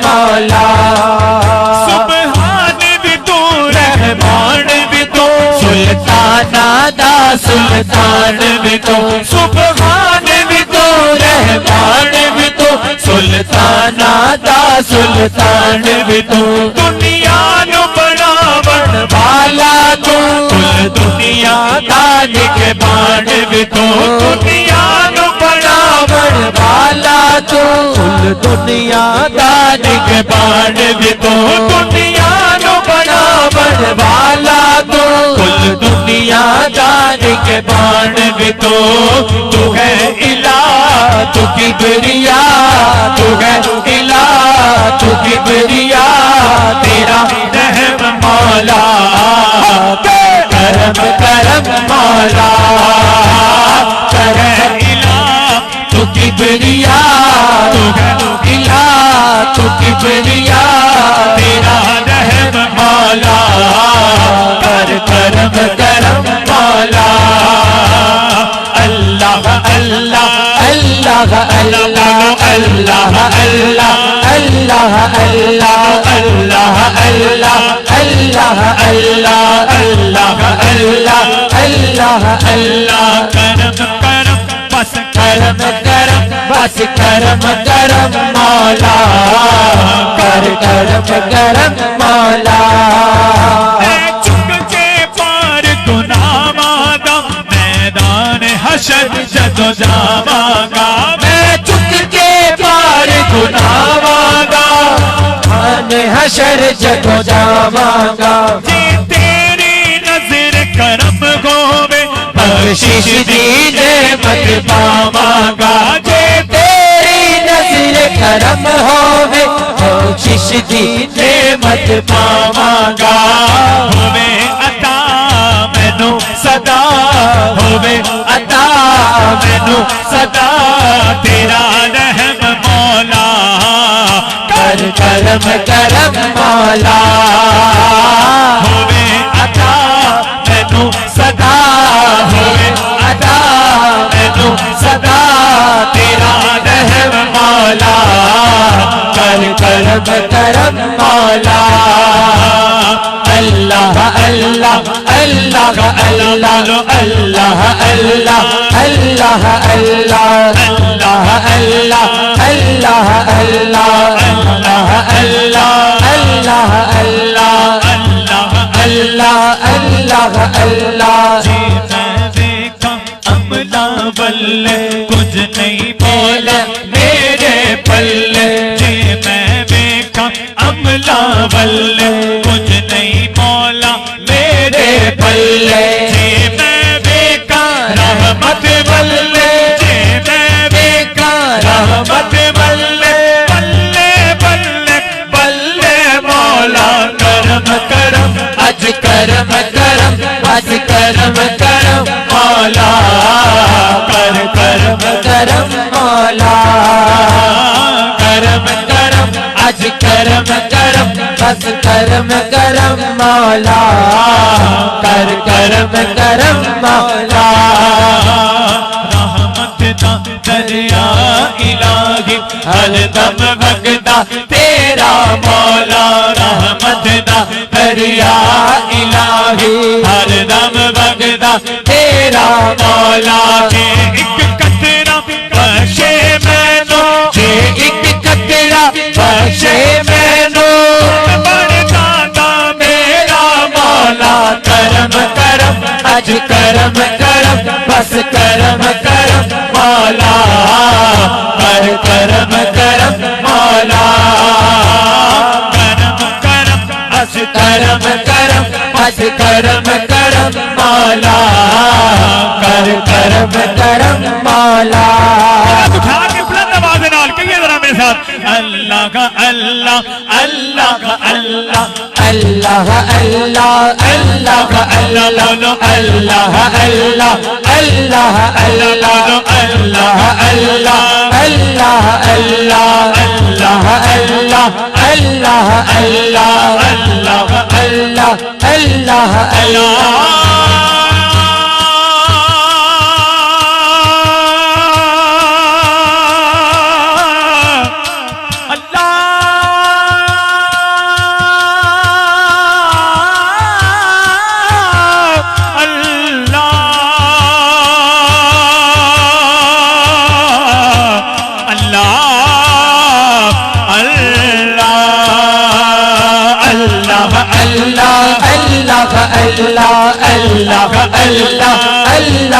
मौला। सुभान भी तू रहमान भी तू सुल्ताना दा सुल्तान भी तू सुभान भी तू रहमान भी तू सुल्ताना दा सुल्तान भी तू। दुनिया नु बनावन वाला तू कुल दुनिया दा निगहबान भी तू दुनिया नु बनावन वाला तू कुल दुनिया दा निगहबान भी तू दुनिया नु बनावन वाला तू कुल दुनिया दा निगहबान भी तू। तू है इला तू किबरिया तू है इला तू किबरिया तेरा रहम मौला। करम करम मौला कर इला तू किबरिया तू है इला तू किबरिया तेरा रहम मौला। कर करम करम मौला। अल्लाह अल्लाह अल्लाह अल्लाह अल्लाह अल्लाह अल्लाह अल्लाह अल्लाह अल्लाह अल्लाह अल्लाह अल्लाह अल्लाह अल्लाह अल्लाह। करम करम बस करम करम बस करम करम मौला कर करम करम मौला। हशर जदो जावांगा मैं चुक के पार गुनावांगा आने हशर जदो जावांगा। जी तेरी नजर करम होवे बख्शिश दी नेमत पावांगा जे तेरी नजर करम होवे बख्शिश दी नेमत पावांगा। होवे अता मैनू सदा होवे अता मैनू सदा तेरा रहम मौला। कर करम करम मौला होवे अता मैनू सदा होवे अता मैनू सदा तेरा रहम मौला। कर करम करम मौला। अल्लाह अल्लाह अल्लाह अल्लाह अल्लाह अल्लाह अल्लाह अल्लाह अल्लाह अल्लाह अल्लाह अल्लाह अल्लाह अल्लाह अल्लाह अल्लाह अल्लाह अल्लाह। जी मैं देखा अमला बल्ले कुछ नहीं बोला मेरे पल्ले जी मैं देखा अमला बल्ले कुछ नहीं बोला मेरे पल्ले जी मैं बेकार रहमत बल्ले जी मैं बेकार रहमत बल्ले बल्ले बल्ले बल्ले मौला। करम करम अज करम करम अज करम करम मौला कर करम करम मौला। करम करम अज करम करम बस करम करम मौला कर करम करम मौला। रहमत दा दरिया इलाही हरदम भगदा तेरा मौला। रहमत दा दरिया इलाही हरदम भगदा तेरा मौला। जे एक कतरा बख्शे मैनू जे एक कतरा बख्शे मैनू करम करम अज करम करम बस करम करम मौला कर करम करम मौला। करम करम अज करम करम अज करम करम मौला कर करम करम मौला। उठा के बुलंद आवाज नाल कहिए जरा मेरे साथ अल्लाह का अल्लाह अल्लाह का अल्लाह अल्लाह अल्लाह अल्लाह का अल्लाह अल्लाह अल्लाह अल्लाह अल्लाह अल्लाह अल्लाह अल्लाह अल्लाह अल्लाह अल्लाह अल्लाह अल्लाह अल्लाह अल्लाह अल्लाह अल्लाह। अल्लाह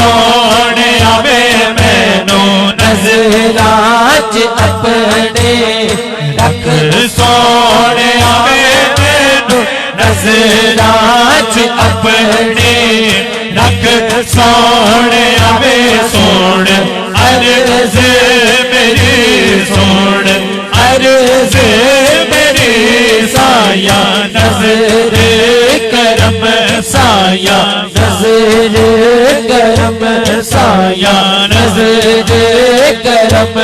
सोने आवे मैनू नजरां च अपने रख सोने आवे मैनू नजरां च अपने रख सोने आवे सोन अर्ज़ मेरी सोन अर्ज़ मेरी साया नजर करम साया नजर करम साया नजर करम